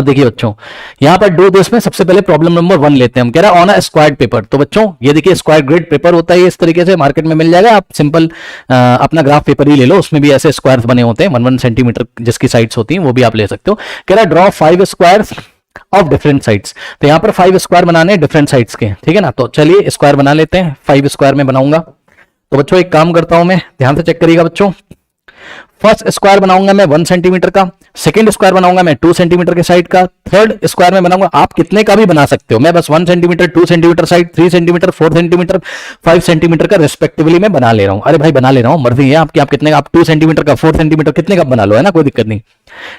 अब देखिए बच्चों, यहाँ पर डू दिस में सबसे पहले प्रॉब्लम नंबर 1 लेते हैं हम। कह रहा है ऑन अ स्क्वायर्ड पेपर। तो बच्चों ये देखिए स्क्वायर ग्रिड पेपर होता है, इस तरीके से मार्केट में मिल जाएगा। आप सिंपल अपना ग्राफ पेपर ही ले लो, उसमें भी ऐसे स्क्वायर्स बने होते हैं 1 सेंटीमीटर जिसकी साइड्स होती हैं, वो भी आप ले सकते हो। कह रहा है draw 5 squares of different sides. तो यहाँ पर 5 स्क्वायर बनाने डिफरेंट साइड्स के, ठीक है ना। तो चलिए स्क्वायर बना लेते हैं, 5 स्क्वायर में बनाऊंगा। तो बच्चों एक काम करता हूं मैं, ध्यान से चेक करिएगा बच्चों। फर्स्ट स्क्वायर बनाऊंगा मैं 1 सेंटीमीटर का, सेकंड स्क्वायर बनाऊंगा मैं 2 सेंटीमीटर के साइड का, थर्ड स्क्वायर में बनाऊंगा, आप कितने का भी बना सकते हो, मैं बस 1 centimetre, 2 centimetre side, 3 centimetre, 4 centimetre, 5 centimetre का रेस्पेक्टिवली मैं बना ले रहा हूं। अरे भाई बना ले रहा हूं, मर्जी है आपकी, आप कितने का, आप 2 सेंटीमीटर का, 4 सेंटीमीटर कितने का बना लो, है ना, कोई दिक्कत नहीं।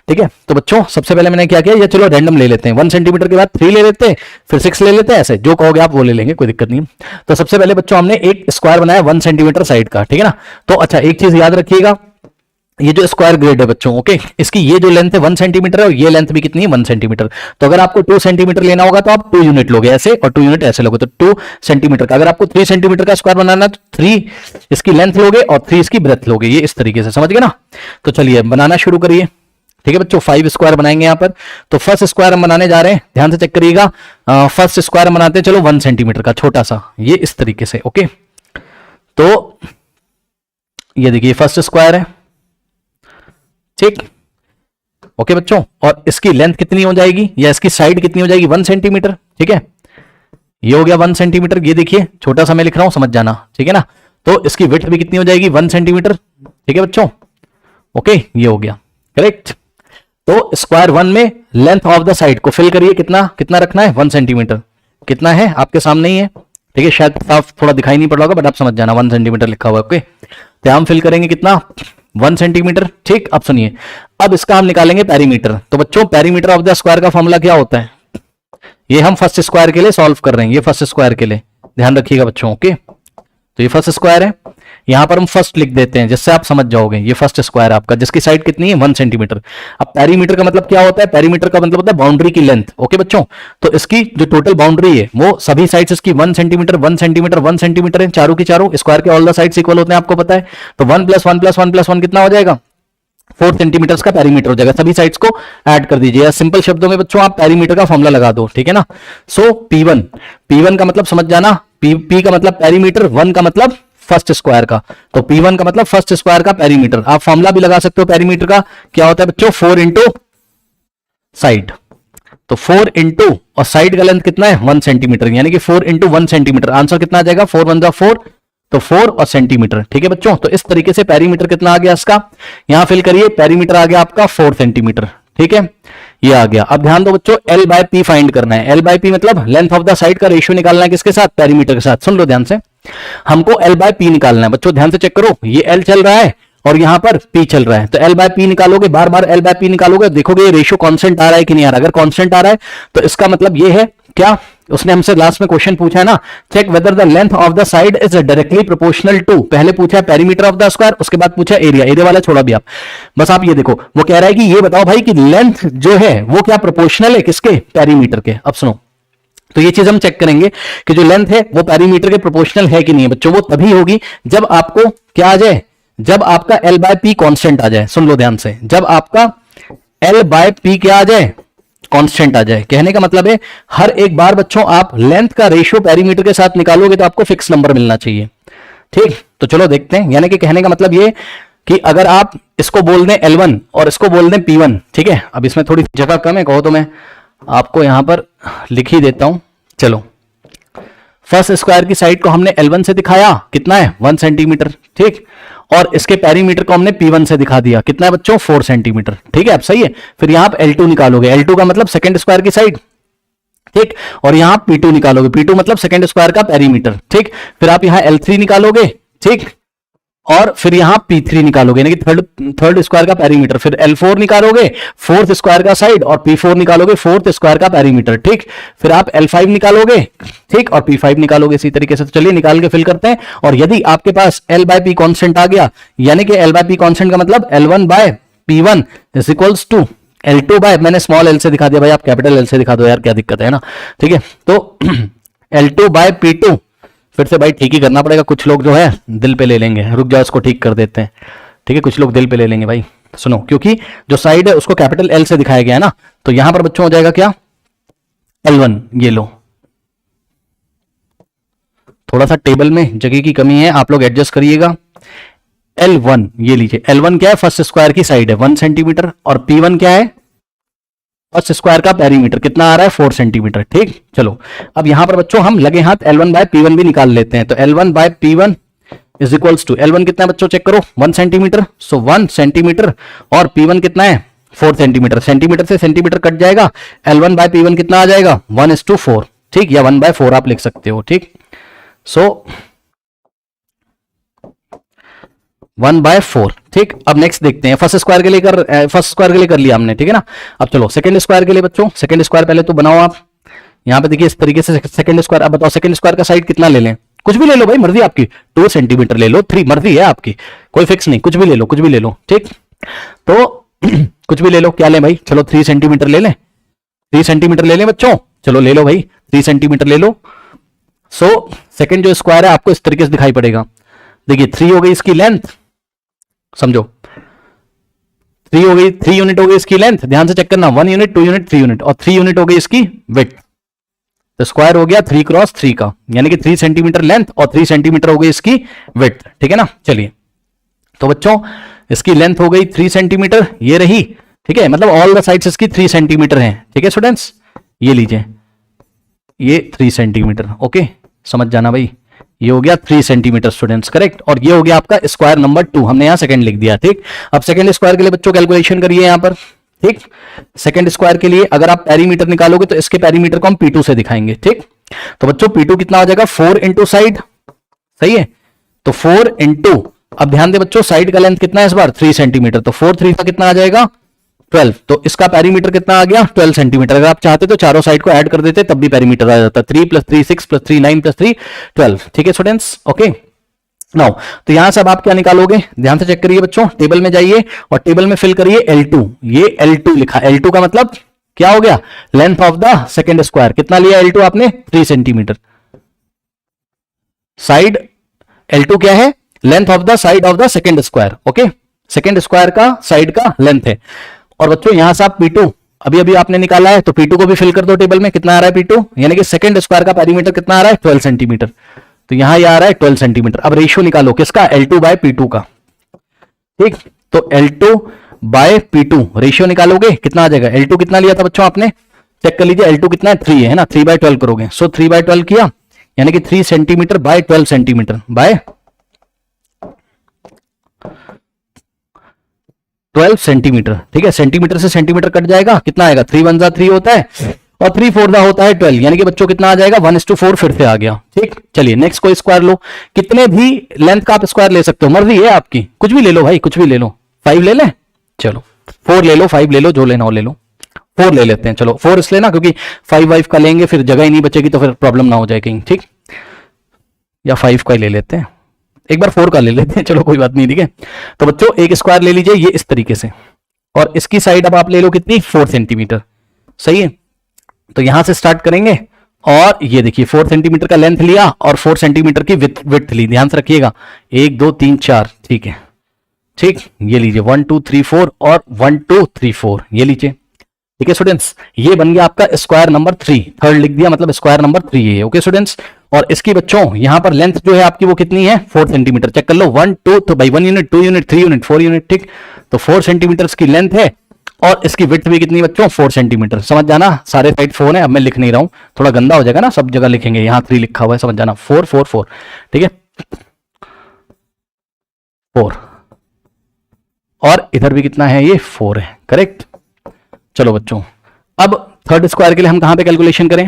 ठीक है, तो बच्चों सबसे पहले मैंने क्या किया, ये चलो रैंडम ले लेते हैं, 1 सेंटीमीटर के बाद 3 ले लेते हैं, फिर 6 ले लेते हैं, ऐसे जो कहोगे आप वो ले लेंगे, कोई दिक्कत नहीं। तो सबसे पहले बच्चों हमने एक स्क्वायर बनाया 1 सेंटीमीटर साइड का, ठीक है ना। तो अच्छा एक चीज याद रखिएगा, ये जो स्क्वायर ग्रिड है बच्चों, ओके, इसकी ये जो लेंथ है 1 सेंटीमीटर है और ये लेंथ भी कितनी है 1 सेंटीमीटर। तो अगर आपको 2 सेंटीमीटर लेना होगा तो आप 2 यूनिट लोगे ऐसे, और 2 यूनिट ऐसे लोगे, तो 2 सेंटीमीटर का। अगर आपको 3 सेंटीमीटर का स्क्वायर बनाना है तो 3 इसकी लेंथ लोगे और 3 इसकी ब्रेथ लोगे, ये इस तरीके से, समझ गए ना। तो चलिए बनाना शुरू करिए। ठीक है बच्चों, 5 स्क्वायर बनाएंगे यहाँ पर। तो फर्स्ट स्क्वायर हम बनाने जा रहे हैं, ध्यान से चेक करिएगा। फर्स्ट स्क्वायर बनाते हैं, चलो 1 सेंटीमीटर का छोटा सा, ये इस तरीके से, ओके। तो ये देखिए फर्स्ट स्क्वायर है, ठीक, ओके बच्चों। और इसकी लेंथ कितनी हो जाएगी या इसकी साइड कितनी हो जाएगी 1 सेंटीमीटर, ठीक है। ये हो गया 1 सेंटीमीटर, ये देखिए छोटा सा मैं लिख रहा हूं, समझ जाना, ठीक है ना। तो इसकी विड्थ भी कितनी हो जाएगी 1 सेंटीमीटर, ठीक है बच्चों, ओके, ये हो गया करेक्ट। तो स्क्वायर 1 में लेंथ ऑफ द साइड को फिल करिए, कितना कितना रखना है 1 सेंटीमीटर, कितना है आपके सामने ही है, ठीक है। शायद साफ थोड़ा दिखाई नहीं पड़ रहा होगा बट आप समझ जाना, 1 सेंटीमीटर लिखा हुआ है, ओके। तो हम फिल करेंगे कितना 1 सेंटीमीटर, ठीक। अब सुनिए, अब इसका हम निकालेंगे पेरीमीटर। तो बच्चों पेरीमीटर ऑफ द स्क्वायर का फॉर्मूला क्या होता है, ये हम फर्स्ट स्क्वायर के लिए सॉल्व कर रहे हैं, ये फर्स्ट स्क्वायर के लिए ध्यान रखिएगा बच्चों, ओके। तो ये फर्स्ट स्क्वायर है, यहां पर हम फर्स्ट लिख देते हैं जिससे आप समझ जाओगे। ये फर्स्ट स्क्वायर आपका जिसकी साइड कितनी है 1 सेंटीमीटर। अब पेरीमीटर का मतलब क्या होता है, पेरीमीटर का मतलब होता है बाउंड्री की लेंथ, ओके बच्चों। तो इसकी जो टोटल बाउंड्री है वो सभी साइड्स इसकी 1 सेंटीमीटर 1 सेंटीमीटर 1 सेंटीमीटर है, चारों की चारों। स्क्वायर के ऑल द साइड्स इक्वल होते हैं, आपको पता है। तो 1 + 1 + 1 + 1 कितना हो जाएगा 4 सेंटीमीटर का पेरीमीटर हो जाएगा। सभी साइड्स को ऐड कर दीजिए, सिंपल शब्दों में बच्चों आप पेरीमीटर का फॉर्मूला लगा दो, ठीक है ना। सो P1 का मतलब समझ जाना, P का मतलब पेरीमीटर, 1 का मतलब फर्स्ट स्क्वायर का। तो P1 का मतलब फर्स्ट स्क्वायर का पेरीमीटर। आप फॉर्मूला भी लगा सकते हो पेरीमीटर का, क्या होता है बच्चों 4 इंटू साइड। तो 4 इंटू और साइड का लेंथ कितना है 1 सेंटीमीटर, यानी कि 4 इंटू 1 सेंटीमीटर। आंसर कितना आ जाएगा 4 × 1 = 4, तो 4 और सेंटीमीटर, ठीक है बच्चों। तो इस तरीके से पेरीमीटर कितना आ गया इसका, यहां फिल करिए, पेरीमीटर आ गया आपका 4 सेंटीमीटर, ठीक है, ये आ गया। अब ध्यान दो बच्चों, L/P फाइंड करना है। L/P मतलब लेंथ ऑफ द साइड का रेशियो निकालना है, किसके साथ, पेरीमीटर के साथ। सुन लो ध्यान से, हमको L/P निकालना है बच्चों, ध्यान से चेक करो। ये L चल रहा है और यहां पर P चल रहा है, तो L/P निकालोगे, बार बार L/P निकालोगे, देखोगे ये रेशियो कांस्टेंट आ रहा है कि नहीं आ रहा। अगर कांस्टेंट आ रहा है तो इसका मतलब ये है क्या, उसने हमसे लास्ट में क्वेश्चन पूछा है ना, check whether the length of the side is directly proportional to. पहले पूछा है पेरीमीटर ऑफ द स्क्वायर, उसके बाद पूछा एरिया, एरिया वाला छोड़ा भी आप, बस आप ये देखो, वो कह रहा है कि ये बताओ भाई कि लेंथ जो है वो क्या प्रोपोर्शनल है किसके, पेरीमीटर के। अब सुनो, तो ये चीज हम चेक करेंगे कि जो लेंथ है वो पेरीमीटर के प्रोपोर्शनल है कि नहीं है बच्चों। वो तभी होगी जब आपको क्या आ जाए, जब आपका L/P कांस्टेंट आ जाए। सुन लो ध्यान से, जब आपका L/P क्या आ जाए, कांस्टेंट आ जाए। कहने का मतलब है हर एक बार बच्चों आप लेंथ का रेशियो पेरीमीटर के साथ निकालोगे तो आपको फिक्स नंबर मिलना चाहिए, ठीक। तो चलो देखते हैं, यानी कि कहने का मतलब ये कि अगर आप इसको बोल दें L1 और इसको बोल दें P1, ठीक है। अब इसमें थोड़ी जगह कम है, कहो तो मैं आपको यहां पर लिख ही देता हूं। चलो, फर्स्ट स्क्वायर की साइड को हमने L1 से दिखाया, कितना है 1 सेंटीमीटर, ठीक। और इसके पेरीमीटर को हमने P1 से दिखा दिया, कितना है बच्चों 4 सेंटीमीटर, ठीक है। अब सही है, फिर यहां आप L2 निकालोगे, L2 का मतलब सेकंड स्क्वायर की साइड, ठीक। और यहां P2 निकालोगे, P2 मतलब सेकंड स्क्वायर का पेरीमीटर, ठीक। फिर आप यहां L3 निकालोगे, ठीक। और फिर यहां P3 निकालोगे, यानी कि थर्ड स्क्वायर का पेरीमीटर। फिर L4 निकालोगे, फोर्थ स्क्वायर का साइड, और P4 निकालोगे, फोर्थ स्क्वायर का पेरीमीटर, ठीक। फिर आप L5 निकालोगे, ठीक, और P5 निकालोगे इसी तरीके से। तो चलिए निकाल के फिल करते हैं। और यदि आपके पास L/P कांस्टेंट आ गया, यानी कि L/P कांस्टेंट का मतलब L1/P1 is equals to L2 मैंने स्मॉल L से दिखा दिया, भाई आप कैपिटल L से दिखा दो यार, क्या दिक्कत है ना, ठीक है। तो L2/P2, फिर से भाई ठीक ही करना पड़ेगा, कुछ लोग जो है दिल पे ले लेंगे, रुक जाओ इसको ठीक कर देते हैं, ठीक है। कुछ लोग दिल पे ले लेंगे भाई, सुनो, क्योंकि जो साइड है उसको कैपिटल L से दिखाया गया है ना, तो यहां पर बच्चों हो जाएगा क्या, L1, ये लो, थोड़ा सा टेबल में जगह की कमी है, आप लोग एडजस्ट करिएगा। L1 ये लीजिए, L1 क्या है, फर्स्ट स्क्वायर की साइड है 1 सेंटीमीटर, और P1 क्या है, फर्स्ट स्क्वायर का पेरीमीटर कितना आ रहा है 4 सेंटीमीटर। ठीक, चलो अब यहां पर बच्चों हम लगे हाथ L1 बाय P1 भी निकाल लेते हैं। तो L1 bye P1 is equals to, L1 कितना है बच्चों चेक करो, 1 सेंटीमीटर, सो 1 सेंटीमीटर, और P1 कितना है 4 सेंटीमीटर, सेंटीमीटर से सेंटीमीटर कट जाएगा, L1 बाय P1 कितना आ जाएगा 1:4। ठीक, या 1/4 आप लिख सकते हो। ठीक, सो 1/4। ठीक, अब नेक्स्ट देखते हैं, फर्स्ट स्क्वायर के लिए कर लिया हमने, ठीक है ना। अब चलो सेकंड स्क्वायर के लिए बच्चों, सेकंड स्क्वायर पहले तो बनाओ आप। यहां पे देखिए इस तरीके से सेकंड स्क्वायर। अब बताओ सेकंड स्क्वायर का साइड कितना ले लें, कुछ भी ले लो भाई, मर्जी आपकी, 2 सेंटीमीटर ले लो, 3, मर्जी है आपकी, कोई फिक्स नहीं, कुछ भी ले लो, कुछ भी ले लो। ठीक, तो कुछ भी ले लो, क्या लें भाई, चलो 3 सेंटीमीटर ले लें, 3 सेंटीमीटर ले लें बच्चों, चलो ले लो भाई 3 सेंटीमीटर ले लो। सो सेकंड जो स्क्वायर है आपको इस तरीके से दिखाई पड़ेगा। देखिए 3 हो गई इसकी लेंथ, समझो 3 हो गई, 3 यूनिट हो गई इसकी लेंथ, ध्यान से चेक करना, 1 यूनिट, 2 यूनिट, 3 यूनिट, और 3 यूनिट हो गई इसकी विड्थ। तो स्क्वायर हो गया 3 क्रॉस 3 का, यानी कि 3 सेंटीमीटर लेंथ और 3 सेंटीमीटर हो गई इसकी विड्थ। ठीक है ना, चलिए तो बच्चों इसकी लेंथ हो गई 3 सेंटीमीटर, ये रही। ठीक है, मतलब ऑल द साइड्स इसकी 3 सेंटीमीटर हैं। ठीक है स्टूडेंट्स, ये लीजिए ये 3 सेंटीमीटर, ओके समझ जाना भाई, ये हो गया 3 सेंटीमीटर स्टूडेंट्स, करेक्ट। और ये हो गया आपका स्क्वायर नंबर 2, हमने यहां सेकंड लिख दिया। ठीक, अब सेकंड स्क्वायर के लिए बच्चों कैलकुलेशन करिए यहां पर। ठीक, सेकंड स्क्वायर के लिए अगर आप पेरीमीटर निकालोगे तो इसके पेरीमीटर को हम P2 से दिखाएंगे। ठीक, तो बच्चों P2 कितना हो जाएगा 4 इंटू साइड, सही है, तो 4 इंटू, अब ध्यान दे बच्चों साइड का लेंथ कितना है इस बार 3 सेंटीमीटर, तो 4 3 का कितना आ जाएगा 12, तो इसका पेरीमीटर कितना आ गया 12 सेंटीमीटर। अगर आप चाहते तो चारों साइड को ऐड कर देते तब भी पेरीमीटर आ जाता, 3 + 3 6 + 3 9 + 3 12। ठीक है स्टूडेंट्स, ओके नाउ तो यहां से अब आप क्या निकालोगे, ध्यान से चेक करिए बच्चों, टेबल में जाइए और टेबल में फिल करिए L2, ये L2 लिखा, L2 का मतलब क्या हो गया, length of the second square, कितना लिया L2 आपने 3 सेंटीमीटर, साइड L2 क्या है, length of the side of the second square, okay second square का साइड का लेंथ है। और बच्चों यहां से आप P2 अभी अभी आपने निकाला है, तो P2 को भी फिल कर दो टेबल में, कितना आ रहा है P2, यानी कि सेकंड स्क्वायर का पेरीमीटर कितना आ रहा है 12 सेंटीमीटर, तो यहां ये आ रहा है 12 सेंटीमीटर। अब रेशियो निकालो किसका, L2 बाय P2 का। ठीक, तो L2 बाय P2 रेशियो निकालोगे कितना आ जाएगा, L2 कितना लिया था बच्चों आपने, चेक कर लीजिए, L2 कितना है 3 है ना, 3/12 करोगे, सो 3/12 किया, यानी कि 3 centimetre bye 12 centimetre bye 12 centimetre. ठीक है, सेंटीमीटर से सेंटीमीटर कट जाएगा, कितना आएगा 3 1 3 होता है और 3 4 होता है 12, यानी कि बच्चों कितना आ जाएगा 1:4 फिर से आ गया। ठीक, चलिए नेक्स्ट कोई स्क्वायर लो, कितने भी लेंथ का आप स्क्वायर ले सकते हो, मर्जी है आपकी, कुछ भी ले लो भाई, कुछ भी ले लो, 5 ले लें, चलो 4 ले लो, 5 ले लो, जो लेना हो ले लो, 4 ले लेते हैं, चलो 4 इसलिए ना क्योंकि 5 वाइफ का लेंगे फिर जगह ही नहीं बचेगी तो फिर प्रॉब्लम ना हो जाए कहीं। ठीक, या 5 का ही ले लेते हैं, एक बार 4 का ले लेते हैं, चलो कोई बात नहीं। ठीक है, तो बच्चों एक स्क्वायर ले लीजिए ये इस तरीके से, और इसकी साइड अब आप ले लो कितनी 4 सेंटीमीटर, सही है। तो यहां से स्टार्ट करेंगे और ये देखिए 4 सेंटीमीटर का लेंथ लिया और 4 सेंटीमीटर की विड्थ ली, ध्यान से रखिएगा 1 2 3 4। ठीक है, ठीक, ये लीजिए 1 2 3 4 और 1 2 3 4, ये लीजिए। ठीक है स्टूडेंट्स, ये बन गया आपका स्क्वायर नंबर 3, थर्ड लिख दिया, मतलब स्क्वायर नंबर 3 है। ओके स्टूडेंट्स, और इसकी बच्चों यहां पर लेंथ जो है आपकी वो कितनी है 4 सेंटीमीटर, चेक कर लो 1 2, तो भाई 1 यूनिट 2 यूनिट 3 यूनिट 4 यूनिट। ठीक, तो 4 सेंटीमीटर की लेंथ है और इसकी विड्थ भी कितनी बच्चों 4 सेंटीमीटर, समझ जाना, सारे साइड 4 है, अब मैं लिख नहीं रहा हूं, थोड़ा गंदा हो जाएगा ना, सब जगह लिखेंगे, यहां 3 लिखा हुआ है, समझ जाना 4 4 4। ठीक है 4, और इधर भी कितना है ये 4 है, करेक्ट। चलो बच्चों अब थर्ड स्क्वायर के लिए हम कहां पे कैलकुलेशन करें,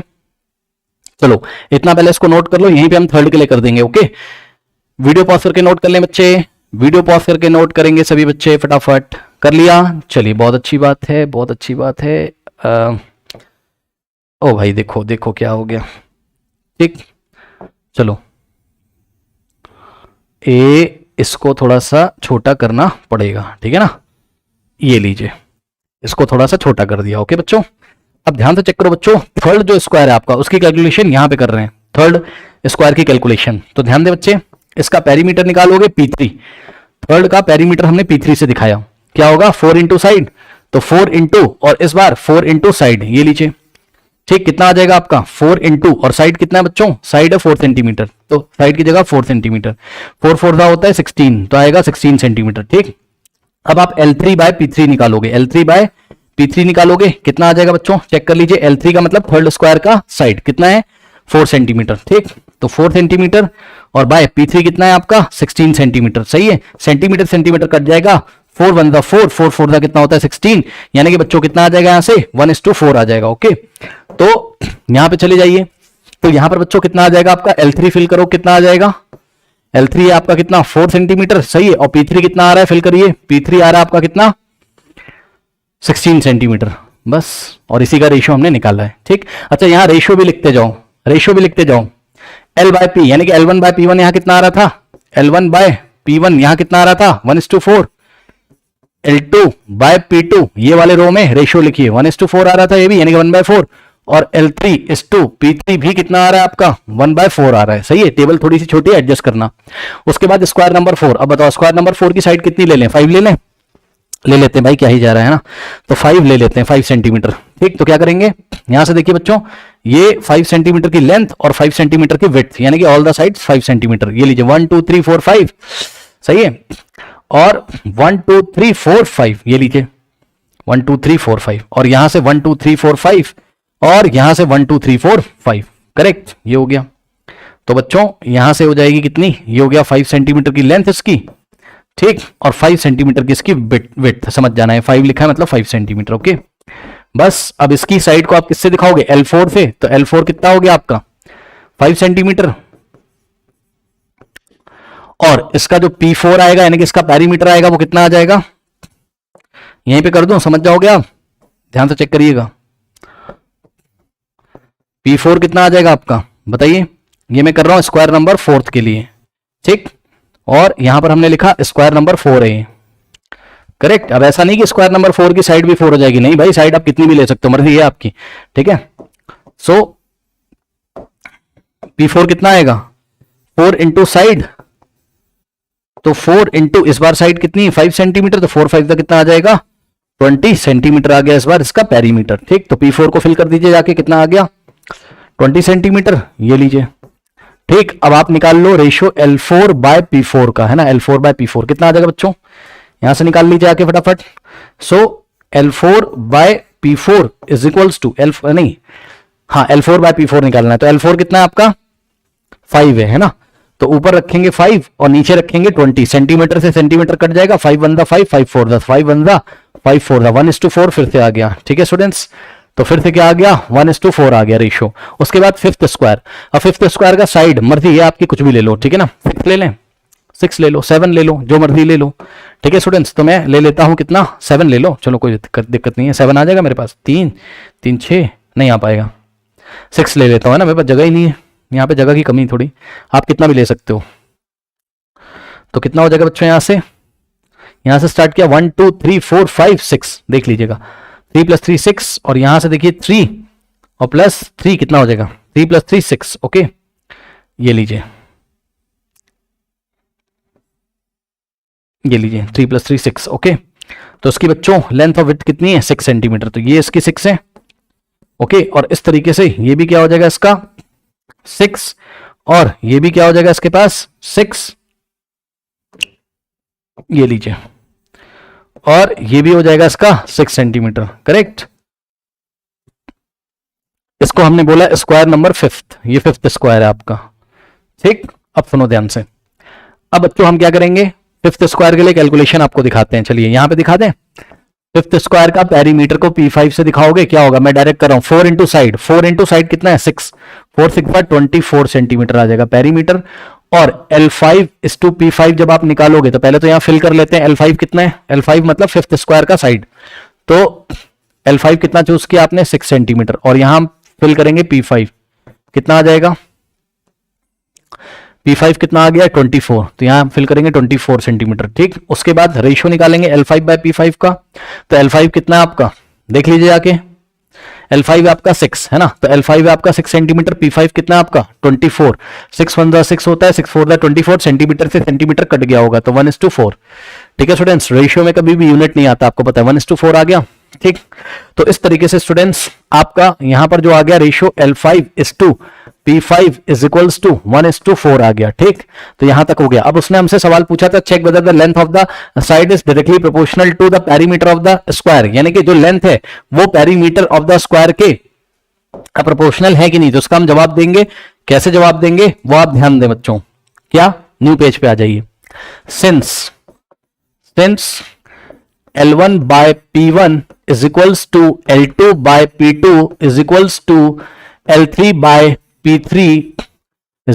चलो इतना पहले इसको नोट कर लो, यहीं पे हम थर्ड के लिए कर देंगे। ओके, वीडियो पॉज करके नोट कर लें बच्चे, वीडियो पॉज करके नोट करेंगे सभी बच्चे, फटाफट कर लिया, चलिए बहुत अच्छी बात है, बहुत अच्छी बात है। ओ भाई देखो देखो क्या हो गया। ठीक, चलो इसको थोड़ा सा छोटा करना पड़ेगा, ठीक है ना, ये लीजिए इसको थोड़ा सा छोटा कर दिया। ओके बच्चों, अब ध्यान से चेक करो बच्चों, थर्ड जो स्क्वायर है आपका उसकी कैलकुलेशन यहां पे कर रहे हैं, थर्ड स्क्वायर की कैलकुलेशन। तो ध्यान दे बच्चे, इसका पेरीमीटर निकालोगे P3, थर्ड का पेरीमीटर हमने P3 से दिखाया, क्या होगा 4 इंटू साइड, तो 4 इंटू, और इस बार 4 इंटू साइड, ये लीजिए। ठीक, कितना आ जाएगा आपका 4 इंटू, और साइड कितना है बच्चों, साइड है 4 सेंटीमीटर, तो साइड की जगह 4 सेंटीमीटर, 4 4 होता है 16, तो आएगा 16 सेंटीमीटर। ठीक, अब आप L3 बाय P3 निकालोगे, L3 बाय P3 निकालोगे, कितना आ जाएगा बच्चों, चेक कर लीजिए। L3 का मतलब थर्ड स्क्वायर का साइड कितना है, 4 सेंटीमीटर। ठीक, तो 4 सेंटीमीटर और बाय P3 कितना है आपका 16 सेंटीमीटर। सही है, सेंटीमीटर सेंटीमीटर कट जाएगा, 4 1 दा 4, 4 4 दा कितना होता है 16, यानी कि बच्चों कितना आ जाएगा यहां से 1:4 आ जाएगा। ओके, तो यहां पे चले जाइए, तो यहां पर बच्चों कितना आ जाएगा आपका, L3 फिल करो, कितना आ जाएगा, L3 है आपका कितना 4 सेंटीमीटर। सही है, और P3 कितना आ रहा है, फिल करिए, P3 आ रहा है आपका कितना 16 सेंटीमीटर, बस। और इसी का रेशियो हमने निकाला है। ठीक, अच्छा यहां रेशियो भी लिखते जाओ, रेशियो भी लिखते जाओ। L बाय P यानी कि L1 बाय P1 यहां कितना आ रहा था, L1 बाय P1 यहां कितना आ रहा था 1:4, L2 बाय P2 ये वाले रो में रेशियो लिखिए 1:4 आ रहा था, ये भी यानी कि 1/4, और L3:2 P3 भी कितना आ रहा है आपका 1/4 आ रहा है। सही है, टेबल थोड़ी सी छोटी है, एडजस्ट करना। उसके बाद स्क्वायर नंबर 4, अब बताओ स्क्वायर नंबर 4 की साइड कितनी ले लें, 5 ले लें, ले लेते हैं भाई, क्या ही जा रहा है ना, तो 5 ले लेते हैं, 5 सेंटीमीटर। ठीक, तो क्या करेंगे, यहां से देखिए बच्चों, ये 5 सेंटीमीटर की लेंथ और 5 सेंटीमीटर की विड्थ, यानी कि ऑल द साइड्स 5 सेंटीमीटर, ये लीजिए 1 2 3 4 5। सही है, और 1 2 3 4 5 ये लीजिए 1 2 3 4 5, और यहां से 1 2 3 4 5, और यहां से 1 2 3 4 5। करेक्ट, ये हो गया। तो बच्चों यहां से हो जाएगी कितनी, ये हो गया 5 सेंटीमीटर की लेंथ इसकी। ठीक, और 5 सेंटीमीटर की इसकी विड्थ, समझ जाना है, 5 लिखा है मतलब 5 सेंटीमीटर। ओके, बस। अब इसकी साइड को आप किससे दिखाओगे, L4 से, तो L4 कितना हो गया आपका 5 सेंटीमीटर, और इसका जो P4 आएगा यानी कि इसका पैरीमीटर आएगा वो कितना आ जाएगा, यहीं पे कर दूं, समझ जाओगे आप, ध्यान से चेक करिएगा। P4 कितना आ जाएगा आपका, बताइए, ये मैं कर रहा हूं स्क्वायर नंबर 4 के लिए। ठीक, और यहां पर हमने लिखा स्क्वायर नंबर 4 है, करेक्ट। अब ऐसा नहीं कि स्क्वायर नंबर 4 की साइड भी 4 हो जाएगी, नहीं भाई, साइड आप कितनी भी ले सकते हो, मर्जी है आपकी। ठीक है, सो P4 कितना आएगा 4 इंटू साइड, तो 4 इंटू इस बार साइड कितनी 5 सेंटीमीटर, तो 4 5 का कितना आ जाएगा 20 सेंटीमीटर आ गया इस बार इसका पैरीमीटर। ठीक, तो P4 को फिल कर दीजिए जाके, कितना आ गया 20 सेंटीमीटर, ये लीजिए। ठीक, अब आप निकाल लो रेशियो L4 बाय P4 का, है ना, L4 बाय P4 कितना आ जाएगा बच्चों, यहां से निकाल लीजिए आके फटाफट। So L4 by P4 is equals to नहीं, हाँ L4 बाय P4 निकालना है, तो L4 कितना है आपका 5 है ना, तो ऊपर रखेंगे 5 और नीचे रखेंगे 20, सेंटीमीटर से सेंटीमीटर कट जाएगा, 5 1 दा 5, 5 4 दा 5 1 दा 5 4 दा 1:4 फिर से आ गया। ठीक है स्टूडेंट्स, तो फिर से क्या आ गया 1:4 आ गया रेशियो। उसके बाद फिफ्थ स्क्वायर, अब फिफ्थ स्क्वायर का साइड मर्जी है आपकी, कुछ भी ले लो, ठीक है ना, 6 ले लें, 6 ले लो, 7 ले लो, जो मर्जी ले लो। ठीक है स्टूडेंट्स, तो मैं ले लेता हूं कितना 7 ले लो, चलो कोई दिक्कत नहीं है, 7 आ जाएगा मेरे पास, 3 3 6 नहीं आ पाएगा, 6 ले लेता हूं, है ना, मेरे पास जगह ही नहीं है, यहाँ पे जगह की कमी थोड़ी, आप कितना भी ले सकते हो। तो कितना हो जाएगा बच्चों, यहां से स्टार्ट किया 1 2 3 4 5 6, देख लीजिएगा 3 + 3 6, और यहां से देखिए 3 और +3 कितना हो जाएगा 3 + 3 6। ओके, ये लीजिए, ये लीजिए 3 + 3 6। ओके, तो इसकी बच्चों लेंथ और विड्थ कितनी है 6 सेंटीमीटर, तो ये इसकी 6 है। ओके, और इस तरीके से ये भी क्या हो जाएगा इसका 6, और ये भी क्या हो जाएगा इसके पास 6, ये लीजिए, और ये भी हो जाएगा इसका 6 सेंटीमीटर, करेक्ट। इसको हमने बोला स्क्वायर नंबर 5th, ये 5th स्क्वायर है आपका। ठीक, अब सुनो ध्यान से, अब बच्चों हम क्या करेंगे 5th स्क्वायर के लिए कैलकुलेशन आपको दिखाते हैं, चलिए यहां पे दिखा दें। 5th स्क्वायर का पेरीमीटर को P5 से दिखाओगे, क्या होगा, मैं डायरेक्ट कर रहा हूं 4 इंटू साइड, 4 इंटू साइड कितना है 6, 4 6 24 सेंटीमीटर आ जाएगा पेरीमीटर। और L5 इस टू P5 जब आप निकालोगे, तो पहले तो यहां फिल कर लेते हैं L5 कितना है, L5 मतलब 5th स्क्वायर का साइड, तो L5 कितना चूज किया आपने 6 सेंटीमीटर, और यहां फिल करेंगे P5 कितना आ जाएगा, P5 कितना आ गया 24, तो यहां फिल करेंगे 24 सेंटीमीटर। ठीक, उसके बाद रेशियो निकालेंगे L5 बाय P5 का, तो L5 कितना है आपका, देख लीजिए आके, L5 आपका 6 है ना, तो L5 आपका 6 सेंटीमीटर, P5 कितना आपका 24, 6 1 दा 6 होता है, 6 4 दा 24, सेंटीमीटर से सेंटीमीटर कट गया होगा, तो 1:4। ठीक है स्टूडेंट्स, रेशियो में कभी भी यूनिट नहीं आता, आपको पता है 1:4 आ गया। ठीक, तो इस तरीके से स्टूडेंट्स आपका यहां पर जो आ गया रेशियो L5:P5 = 1:4 आ गया। ठीक, तो यहां तक हो गया। अब उसने हमसे सवाल पूछा था, check whether the length of the side is directly proportional to the perimeter of the square, यानी कि जो लेंथ है वो पेरीमीटर ऑफ द स्क्वायर के प्रोपोर्शनल है कि नहीं। तो उसका हम जवाब देंगे, कैसे जवाब देंगे वो आप ध्यान दें बच्चों। क्या, न्यू पेज पे आ जाइए। Since L1/P1 = L2/P2 = L3/P3 =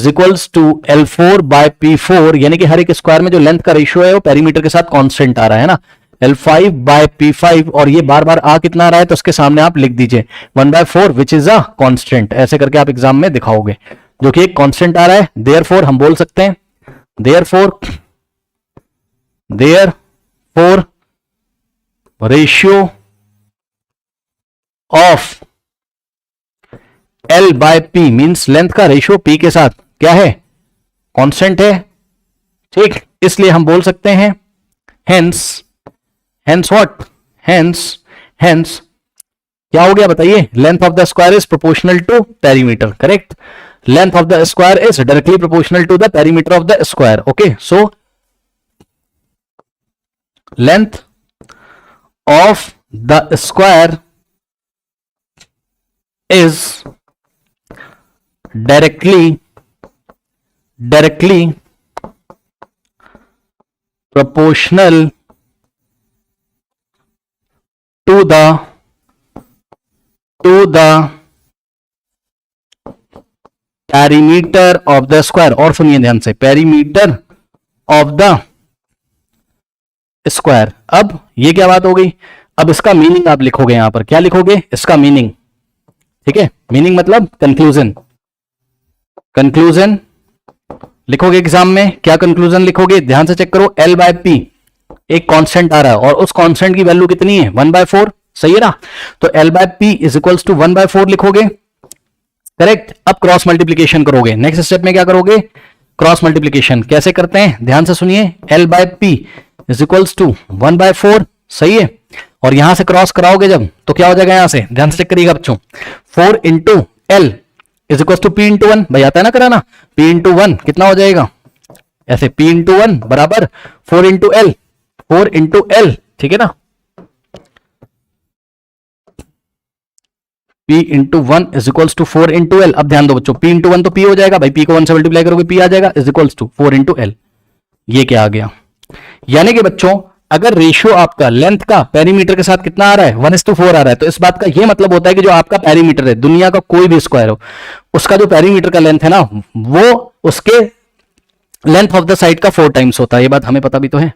L4/P4, यानी कि हर एक स्क्वायर में जो लेंथ का रेशियो है वो पेरीमीटर के साथ कांस्टेंट आ रहा है ना। L5/P5 और ये बार बार आ कितना आ रहा है तो उसके सामने आप लिख दीजिए 1/4 विच इज अ कांस्टेंट। ऐसे करके आप एग्जाम में दिखाओगे जो कि एक कांस्टेंट आ रहा है। देयरफॉर हम बोल सकते हैं therefore ratio of L/P means length का रेशियो P के साथ क्या है, कांस्टेंट है। ठीक, इसलिए हम बोल सकते हैं हेंस व्हाट, हेंस क्या हो गया बताइए, length of the square is proportional to perimeter. Correct, length of the square is directly proportional to the perimeter of the square. Okay, so length of the square is directly proportional to the perimeter of the square। और सुनिए ध्यान से, perimeter of the square. अब ये क्या बात हो गई, अब इसका मीनिंग आप लिखोगे यहां पर, क्या लिखोगे, इसका मीनिंग। ठीक है, मीनिंग मतलब कंक्लूजन लिखोगे एग्जाम में। क्या कंक्लूजन लिखोगे, ध्यान से चेक करो। L/P एक कांस्टेंट आ रहा है और उस कांस्टेंट की वैल्यू कितनी है, 1/4। सही है ना, तो L/P = 1/4 लिखोगे। करेक्ट, अब क्रॉस मल्टीप्लीकेशन करोगे। नेक्स्ट स्टेप में क्या करोगे, क्रॉस मल्टीप्लीकेशन। कैसे करते हैं, ध्यान से सुनिए। L/P = 1/4। सही है, और यहां से क्रॉस कराओगे जब तो क्या हो जाएगा, यहां से ध्यान से चेक करिएगा बच्चों। 4 × L = P × 1, भाई आता है ना कराना। P × 1 कितना हो जाएगा, ऐसे P × 1 बराबर 4 × L, 4 × L। ठीक है ना, P × 1 = 4 × L। अब ध्यान दो बच्चों, P × 1 तो P हो जाएगा भाई, P को 1 से मल्टीप्लाई करोगे P आ जाएगा, = 4 × L। ये क्या आ गया, यानी कि बच्चों अगर रेशियो आपका लेंथ का पेरीमीटर के साथ कितना आ रहा है, 1:4 आ रहा है, तो इस बात का यह मतलब होता है कि जो आपका पेरीमीटर है, दुनिया का कोई भी स्क्वायर हो, उसका जो पेरीमीटर का लेंथ है ना, वो उसके लेंथ ऑफ द साइड का 4 टाइम्स होता है। ये बात हमें पता भी तो है,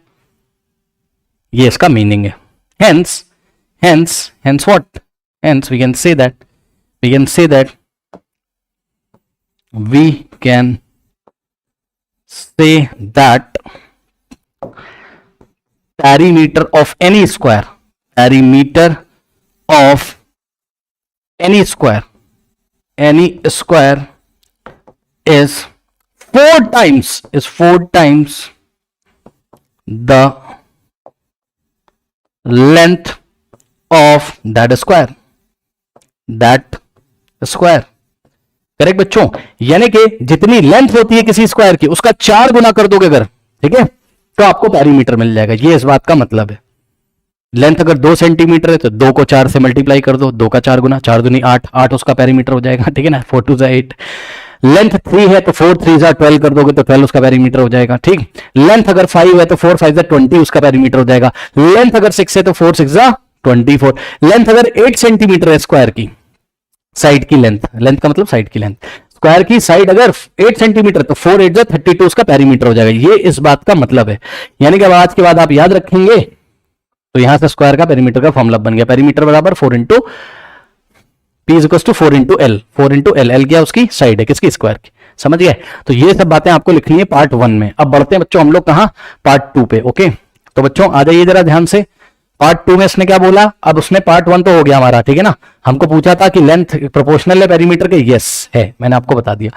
ये इसका मीनिंग है। Hence what, hence we can say that perimeter of any square is 4 times the length of that square। Correct बच्चों, यानी कि जितनी लेंथ होती है किसी स्क्वायर की उसका 4 गुना कर दोगे अगर, ठीक है, तो आपको पेरीमीटर मिल जाएगा। ये इस बात का मतलब है। लेंथ अगर 2 सेंटीमीटर है तो 2 को 4 से मल्टीप्लाई कर दो, 2 का 4 गुना, 4 दूनी 8 उसका पेरीमीटर हो जाएगा। ठीक है ना, 4 2 8। लेंथ 3 है तो 4 3 12 कर दोगे तो 12 उसका पेरीमीटर हो जाएगा। ठीक, लेंथ अगर 5 है तो 4 5 20 उसका पेरीमीटर हो जाएगा। लेंथ अगर 6 है तो 4 6 24। लेंथ अगर 8 सेंटीमीटर है स्क्वायर की साइड की लेंथ का मतलब साइड की लेंथ, स्क्वायर की साइड अगर 8 सेंटीमीटर तो 4 8 32 उसका पेरीमीटर हो जाएगा। ये इस बात का मतलब है। यानी कि अब आज के बाद आप याद रखेंगे तो यहां से स्क्वायर का पेरीमीटर का फॉर्मूला बन गया, पेरीमीटर बराबर 4 × P = 4 × L। 4 × L क्या उसकी साइड है, किसकी, स्क्वायर की। समझ गए, तो ये सब बातें आपको लिखनी है पार्ट 1 में। अब बढ़ते हैं बच्चों हम लोग कहां, पार्ट 2 पे। ओके, तो बच्चों आ जाइए जरा ध्यान से। पार्ट 2 में इसने क्या बोला, अब उसने पार्ट 1 तो हो गया हमारा, ठीक है ना। हमको पूछा था कि लेंथ प्रोपोर्शनल है पेरीमीटर के, यस है, मैंने आपको बता दिया।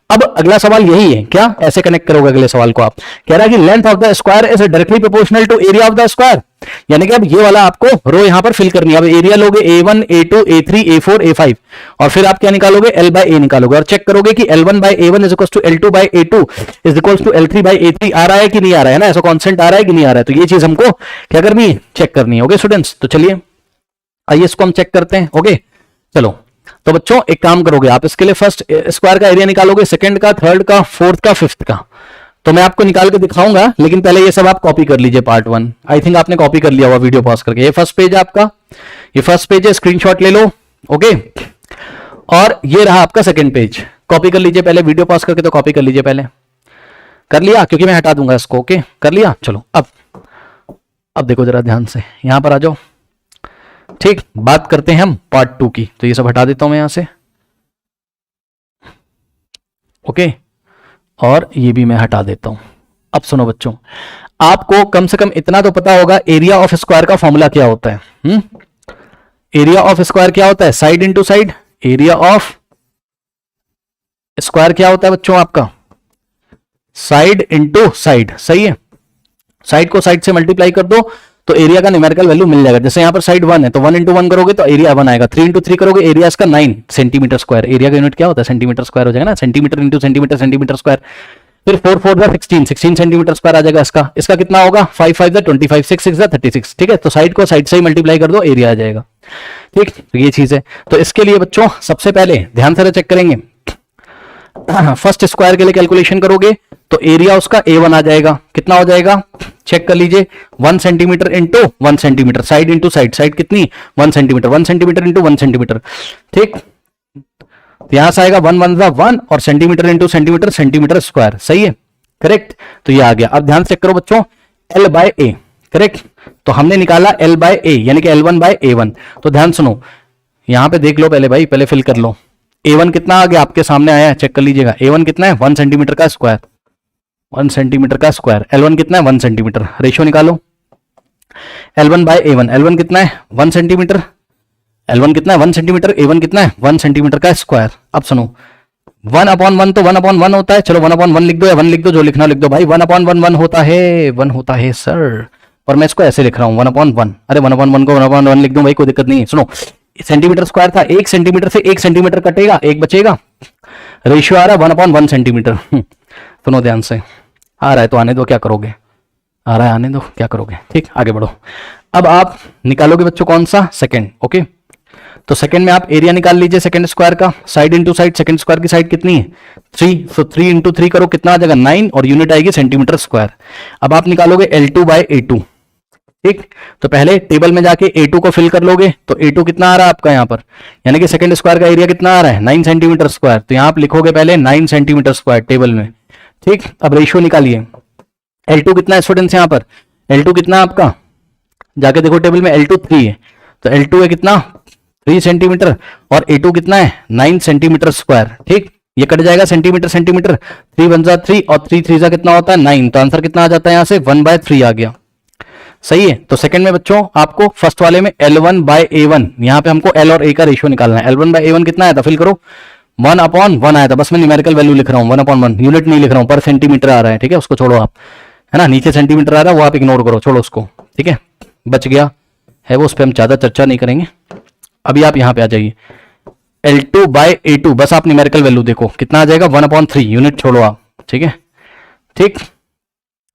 अब अगला सवाल यही है, क्या ऐसे कनेक्ट करोगे अगले सवाल को आप, कह रहा है कि length of the square is directly proportional to area of the square, यानी कि अब ये वाला आपको रो यहां पर फिल करनी है। अब एरिया लोगे A1 A2 A3 A4 A5 और फिर आप क्या निकालोगे, L बाय A निकालोगे और चेक करोगे कि L1 by A1 is equal to L2 by A2 is equal to L3 by A3 आ रहा है कि नहीं आ रहा है ना, ऐसा कॉन्स्टेंट आ रहा है कि नहीं आ रहा है। तो ये चीज हमको क्या करनी है, चेक करनी है। ओके स्टूडेंट्स, तो चलिए आइए इसको हम चेक करते हैं। ओके चलो, तो बच्चों एक काम करोगे आप, इसके लिए फर्स्ट स्क्वायर का एरिया निकालोगे, सेकंड का, थर्ड का, फोर्थ का, फिफ्थ का। तो मैं आपको निकाल के दिखाऊंगा, लेकिन पहले ये सब आप कॉपी कर लीजिए पार्ट 1। आई थिंक आपने कॉपी कर लिया हुआ वीडियो पॉज करके। ये फर्स्ट पेज है आपका, ये फर्स्ट पेज है, स्क्रीनशॉट ले लो। ओके, और ये रहा आपका सेकंड पेज, कॉपी कर लीजिए पहले, वीडियो पॉज करके तो कॉपी कर लीजिए पहले। कर लिया, क्योंकि मैं हटा दूंगा इसको। ओके कर लिया, चलो अब देखो जरा ध्यान से, यहां पर आ जाओ। ठीक, बात करते हैं हम पार्ट 2 की। तो ये सब हटा देता हूं मैं यहां से। ओके, और ये भी मैं हटा देता हूं। अब सुनो बच्चों, आपको कम से कम इतना तो पता होगा एरिया ऑफ स्क्वायर का फॉर्मूला क्या होता है। एरिया ऑफ स्क्वायर क्या होता है, side into side. Area of square क्या होता है बच्चों आपका, साइड इंटू साइड। सही है, साइड को साइड से मल्टीप्लाई कर दो तो एरिया का न्यूमेरिकल वैल्यू मिल जाएगा। जैसे यहां पर साइड 1 है तो 1 इंटू 1 करोगे तो एरिया 1 आएगा। 3 इंटू 3 करोगे, एरिया इसका 9 सेंटीमीटर स्क्वायर। एरिया का यूनिट क्या होता है, सेंटीमीटर स्क्वायर हो जाएगा ना, centimetre into centimetre, centimetre square. फिर 4 4 16 सेंटीमीटर स्क्वायर आ जाएगा इसका। इसका कितना होगा, 5 5 25, 6 6 36। ठीक है, तो साइड को साइड से ही मल्टीप्लाई कर दो, एरिया आ जाएगा। ठीक, तो ये चीज है। तो इसके लिए बच्चों सबसे पहले ध्यान से चेक करेंगे, फर्स्ट स्क्वायर के लिए कैलकुलेशन करोगे तो एरिया उसका A1 आ जाएगा। कितना हो जाएगा, चेक कर लीजिए, 1 centimetre into 1 centimetre, side into side, side कितनी 1 सेंटीमीटर, 1 सेंटीमीटर इंटू 1 सेंटीमीटर। ठीक, यहां से आएगा 1 1 1 और centimetre into centimetre, centimetre square. सही है, करेक्ट। तो ये आ गया। अब ध्यान से चेक करो बच्चों, L बाय A, करेक्ट। तो हमने निकाला L बाय A यानी कि L1 बाय A1। तो ध्यान सुनो, यहां पे देख लो पहले भाई, पहले फिल कर लो। A1 कितना आ गया आपके सामने आया है, चेक कर लीजिएगा। A1 कितना है, 1 सेंटीमीटर का स्क्वायर, 1 सेंटीमीटर का स्क्वायर। L1 कितना है, 1 सेंटीमीटर। रेशियो निकालो, L1 बाय A1। L1 कितना है, 1 सेंटीमीटर। L1 कितना है, 1 सेंटीमीटर। A1 कितना है, 1 सेंटीमीटर का स्क्वायर। अब सुनो, 1/1 तो 1/1 होता है। चलो 1/1 लिख दो या 1 लिख दो, जो लिखना लिख दो भाई। 1/1 1 होता है, 1 होता है सर, और मैं इसको ऐसे लिख रहा हूं 1/1। अरे 1/1 को 1/1 लिख दूं भाई, कोई दिक्कत नहीं है। सुनो, सेंटीमीटर स्क्वायर था, 1 सेंटीमीटर से 1 सेंटीमीटर कटेगा, 1 बचेगा। रेशियो आ रहा है 1/1 सेंटीमीटर। सुनो ध्यान से, आ रहा है तो आने दो, क्या करोगे, आ रहा है आने दो, क्या करोगे। ठीक, आगे बढ़ो। अब आप निकालोगे बच्चों कौन सा, सेकंड। ओके, तो सेकंड में आप एरिया निकाल लीजिए सेकंड स्क्वायर का, side into side. Second square की साइड कितनी है, 3, तो 3 इंटू 3 करो, कितना आ जाएगा 9, और यूनिट आएगी सेंटीमीटर स्क्वायर। अब आप निकालोगे L2 बाय A2। ठीक, तो पहले टेबल में जाके A2 को फिल कर लोगे, तो A2 कितना आ रहा है आपका यहाँ पर, यानी कि सेकंड स्क्वायर का एरिया कितना आ रहा है, 9 सेंटीमीटर स्क्वायर। तो यहाँ आप लिखोगे पहले 9 सेंटीमीटर स्क्वायर टेबल में। ठीक, अब रेशियो निकालिए। L2 कितना है स्टूडेंट्स, यहाँ पर L2 कितना है आपका, जाके देखो टेबल में, L2 3 है, तो L2 है कितना 3 सेंटीमीटर, और A2 कितना है 9 सेंटीमीटर स्क्वायर। ठीक, ये कट जाएगा सेंटीमीटर सेंटीमीटर, 3 1 जा 3 और 3 3 जा कितना होता है 9। तो आंसर कितना आ जाता है यहाँ से 1/3 आ गया। सही है। तो सेकंड में बच्चों आपको फर्स्ट वाले में L1 बाय A1, यहाँ पे हमको L और A का रेशियो निकालना है। L1 बाय A1 कितना आया था, फिल करो, 1/1 आया था। बस मैं न्यूमेरिकल वैल्यू लिख रहा हूँ 1/1, यूनिट नहीं लिख रहा हूँ, पर सेंटीमीटर आ रहा है। ठीक है, उसको छोड़ो आप, है ना, नीचे सेंटीमीटर आ रहा है वो आप इग्नोर करो, छोड़ो उसको। ठीक है, बच गया है वो, उस पर हम ज्यादा चर्चा नहीं करेंगे। अभी आप यहाँ पे आ जाइए, L2 बाय A2, बस आप न्यूमेरिकल वैल्यू देखो कितना आ जाएगा 1/3, यूनिट छोड़ो आप। ठीक है, ठीक।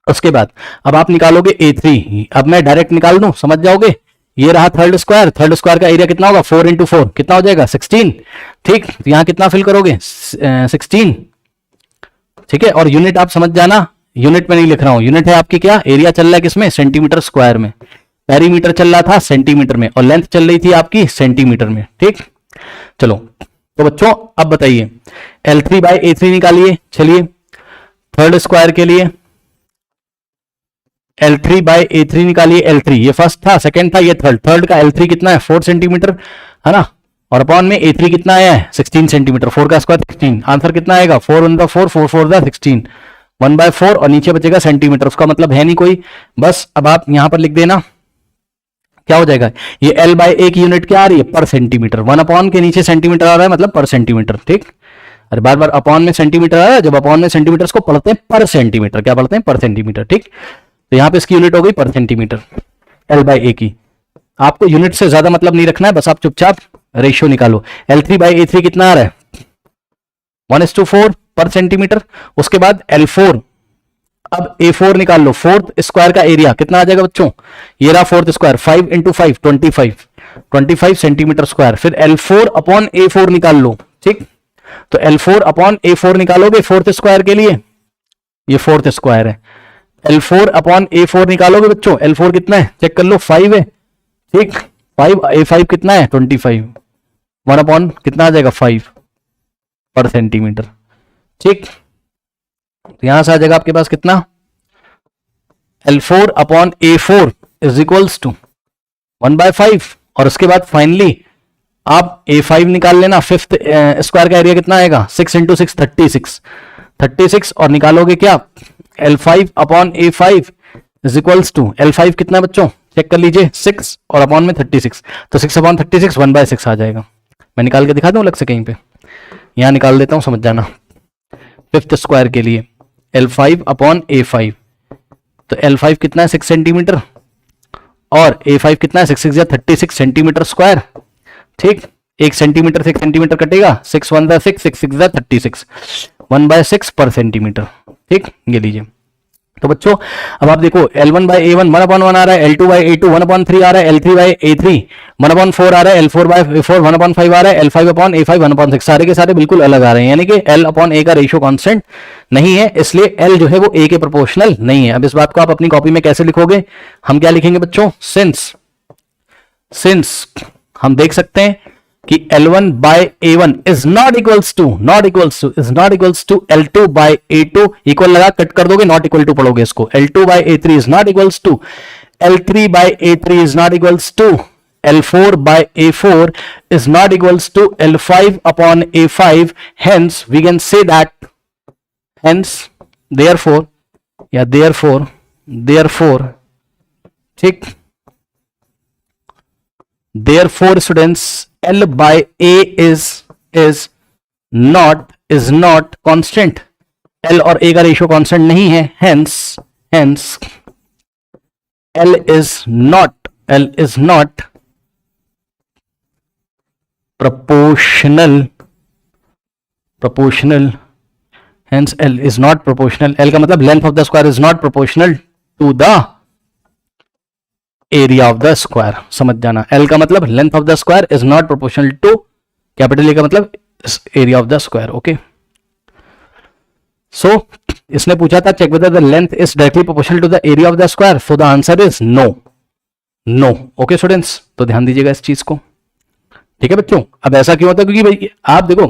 उसके बाद अब आप निकालोगे A3। अब मैं डायरेक्ट निकाल दूं, समझ जाओगे। ये रहा थर्ड स्क्वायर, थर्ड स्क्वायर का एरिया कितना होगा 4 इंटू 4, कितना हो जाएगा 16। ठीक, यहां कितना फिल करोगे 16। ठीक है, और यूनिट आप समझ जाना, यूनिट में नहीं लिख रहा हूं, यूनिट है आपकी क्या, एरिया चल रहा है किसमें, सेंटीमीटर स्क्वायर में। पेरीमीटर चल रहा था सेंटीमीटर में, और लेंथ चल रही थी आपकी सेंटीमीटर में। ठीक, चलो तो बच्चों अब बताइए, L3 बाय A3 निकालिए। चलिए थर्ड स्क्वायर के लिए L3 बाय A3 निकालिए। L3 ये फर्स्ट था, सेकंड था, ये थर्ड। थर्ड का L3 कितना है 4 सेंटीमीटर, है ना, और अपॉन में A3 कितना आया है 16 सेंटीमीटर। 4 का स्क्वायर 16, आंसर कितना आएगा 4 1 4 4 4 16, 1/4, और नीचे बचेगा सेंटीमीटर, उसका मतलब है नहीं कोई। बस अब आप यहां पर लिख देना क्या हो जाएगा, ये L बाय ए की यूनिट क्या आ रही है, पर सेंटीमीटर। 1 अपॉन के नीचे सेंटीमीटर आ रहा है मतलब पर सेंटीमीटर, ठीक। अरे बार बार अपॉन में सेंटीमीटर आ रहा है, जब अपॉन में सेंटीमीटर को पढ़ते हैं पर सेंटीमीटर, क्या पढ़ते हैं, पर सेंटीमीटर, ठीक। तो यहां पे इसकी यूनिट हो गई पर सेंटीमीटर L बाय ए की। आपको यूनिट से ज्यादा मतलब नहीं रखना है, बस आप चुपचाप रेशियो निकालो। L3 बाय A3 कितना आ रहा है, 1:4 पर सेंटीमीटर। उसके बाद L4, अब A4 निकाल लो, फोर्थ स्क्वायर का एरिया कितना आ जाएगा बच्चों, ये रहा फोर्थ स्क्वायर, 5 × 5 25 सेंटीमीटर स्क्वायर। फिर L4 अपॉन A4 निकाल लो, ठीक। तो L4 अपॉन A4 निकालोगे फोर्थ स्क्वायर के लिए, ये फोर्थ स्क्वायर है। L4 अपॉन A4 निकालोगे बच्चों, L4 कितना है चेक कर लो, 5 है, ठीक। 5 A5 कितना है 25, 1 अपॉन कितना आ जाएगा 5 पर सेंटीमीटर, ठीक। तो यहां से आ जाएगा आपके पास कितना, L4 upon A4 is equals to 1/5। और उसके बाद फाइनली आप A5 निकाल लेना, फिफ्थ स्क्वायर का एरिया कितना आएगा, 6 × 6 36, और निकालोगे क्या, L5 upon A5 is equals to, L5 कितना बच्चों चेक कर लीजिए, 6 और अपॉन में 36, तो 6 अपॉन 36 1/6 आ जाएगा। मैं निकाल के दिखा दूं अलग से कहीं पे, यहां निकाल देता हूं, समझ जाना। फिफ्थ स्क्वायर के लिए L5 अपॉन A5, तो L5 कितना है 6 सेंटीमीटर और A5 कितना है 6 × 6 = 36 सेंटीमीटर स्क्वायर, ठीक। 1 सेंटीमीटर से 1 सेंटीमीटर कटेगा, 6 × 1 = 6, 6 × 6 = 36, 1/6 पर सेंटीमीटर, ठीक। ये लीजिए। तो बच्चों अब आप देखो, L1 बाय A1 1/1 आ रहा है, L2 बाय A2 1/3 आ रहा है, L3 बाय A3 1/4 आ रहा है, L4 बाय A4 1/5 आ रहा है, L5 अपॉन A5 1/6, सारे के सारे बिल्कुल अलग आ रहे हैं, यानी कि L अपॉन A का रेशियो कांस्टेंट नहीं है, इसलिए L जो है वो A के प्रोपोर्शनल नहीं है। अब इस बात को आप अपनी कॉपी में कैसे लिखोगे, हम क्या लिखेंगे बच्चों, सिंस हम देख सकते हैं कि L1 by A1 is not equals to L2 by A2, equal लगा कट कर दोगे, नॉट इक्वल टू पढ़ोगे इसको, L2 by A3 is not equals to L3 by A3 is not equals to L4 by A4 is not equals to L5 upon A5, hence we can say that, therefore ठीक, therefore students L by A is not constant, L और A का ratio constant नहीं है, hence L is not proportional, hence L is not proportional, L का मतलब length of the square is not proportional to the area of the square, समझ जाना। L का मतलब length of the square is not proportional to capital A का मतलब area of the square, okay. So इसने पूछा था check whether the length is directly proportional to the area of the square, so the answer is no, okay students. तो ध्यान दीजिएगा इस चीज को, ठीक है बच्चों। अब ऐसा क्यों होता है, क्योंकि भाई आप देखो,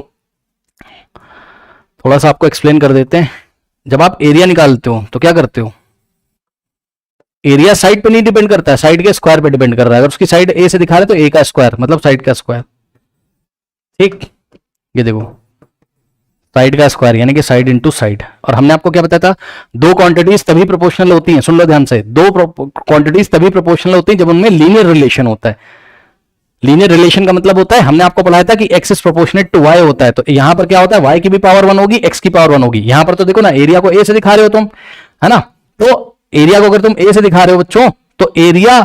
थोड़ा सा आपको एक्सप्लेन कर देते हैं। जब आप एरिया निकालते हो तो क्या करते हो, एरिया साइड पे नहीं डिपेंड करता है, साइड के स्क्वायर पे डिपेंड कर रहा है। अगर उसकी साइड ए से दिखा रहे तो ए का स्क्वायर मतलब साइड का स्क्वायर, ठीक। ये देखो साइड का स्क्वायर यानी कि साइड इनटू साइड। और हमने आपको क्या बताया था, दो क्वांटिटीज तभी प्रोपोर्शनल होती हैं, सुन लो ध्यान से, दो क्वांटिटीज तभी प्रोपोर्शनल होती हैं जब उनमें लीनियर रिलेशन होता है। लीनियर रिलेशन का मतलब होता है, हमने आपको पढ़ाया था कि x is proportionate to y होता है। तो यहां पर क्या होता है, y की भी पावर 1 होगी, x की पावर 1 होगी। यहां पर तो देखो ना, एरिया को a से दिखा रहे हो तुम, है ना। तो एरिया को अगर तुम a से दिखा रहे हो बच्चों, तो एरिया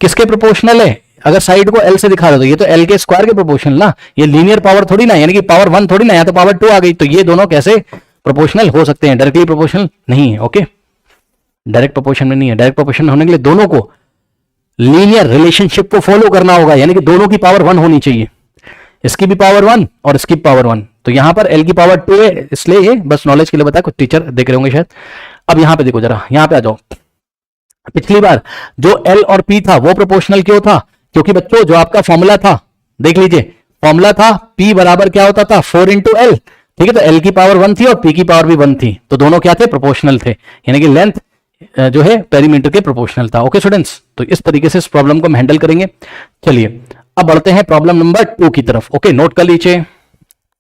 किसके प्रोपोर्शनल है, अगर साइड को l से दिखा रहे हो तो ये तो l के स्क्वायर के प्रोपोर्शनल ना, ये लीनियर पावर थोड़ी ना, यानी कि पावर 1 थोड़ी ना, या तो पावर 2 आ गई। तो ये दोनों कैसे प्रोपोर्शनल हो सकते हैं, डायरेक्टली प्रोपोर्शनल नहीं है, ओके। डायरेक्ट प्रोपोर्शन में नहीं है, डायरेक्ट प्रोपोर्शन होने के लिए दोनों को लीनियर रिलेशनशिप को फॉलो करना होगा, यानी कि दोनों की पावर 1 होनी चाहिए, इसकी भी पावर 1 और इसकी पावर 1। तो यहां पर l की पावर 2 है, इसलिए ये बस नॉलेज के लिए बताया, कुछ टीचर देख रहे होंगे शायद। अब यहां पे देखो जरा, यहां पे आ जाओ। पिछली बार जो L और P था वो प्रोपोर्शनल क्यों था, क्योंकि बच्चों जो आपका फॉर्मूला था, देख लीजिए फॉर्मूला था P बराबर क्या होता था, 4 × L, ठीक है। तो L की पावर 1 थी और P की पावर भी 1 थी, तो दोनों क्या थे, प्रोपोर्शनल थे, यानी कि लेंथ जो है पेरीमीटर के प्रोपोर्शनल था, ओके स्टूडेंट्स। तो इस तरीके से इस प्रॉब्लम को हम हैंडल करेंगे। चलिए अब बढ़ते हैं प्रॉब्लम नंबर 2 की तरफ, ओके। नोट कर लीजिए।